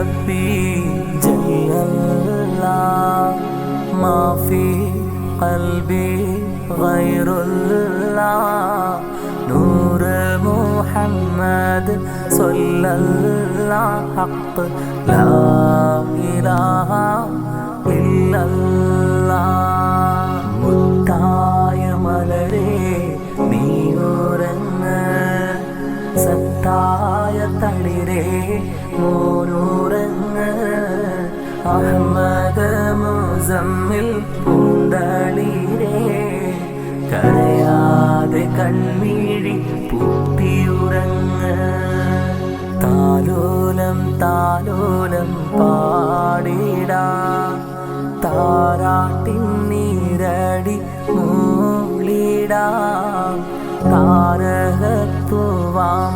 ربي جل الله ما في قلبي غير الله نور محمد صلى الله حق لا إله إلا الله മുത്തായ മലരേ നീയുറങ്ങ് സത്തായ തളിരേ മോനുറങ്ങ് അഹ്മദ് മുസമ്മിൽ പൂന്തളിരേ കരയാതെ കൺമീഴി പൂട്ടിയുറങ്ങ് താലോലം താലോലം പാടിടാം താരാട്ടിൻ നീരടി മൂളിടാം താരകത്തുവാം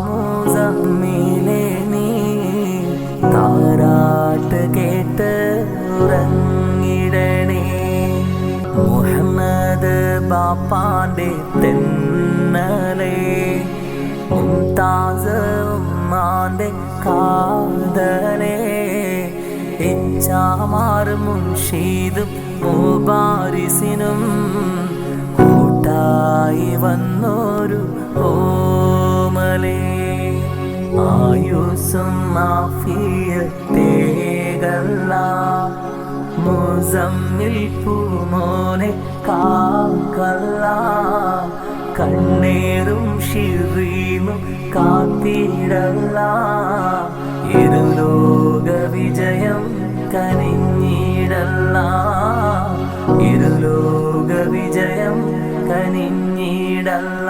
മുസമ്മിലേ നീ താരാട്ട് കേട്ട് ഉറങ്ങിടണേ മുഹമ്മദ് ബാപ്പാന്റെ തെന്നലേ മുംതാസ് ഉമ്മാന്റെ കാതലേ ഇച്ചാമാർ മുൻഷീദും മുബാരിസിനും കൂട്ടായി വന്നൊരു ഓമലേ ആയുസ്സും ആഫിയത്തേകല്ല മുസമ്മിൽ പൂമോനെ കാക്കല്ല കണ്ണേറും ഷിറീമും കാത്തിടല്ല ഇരുലോക വിജയം കനിഞ്ഞിടല്ല ഇരുലോക വിജയം കനിഞ്ഞിടല്ല.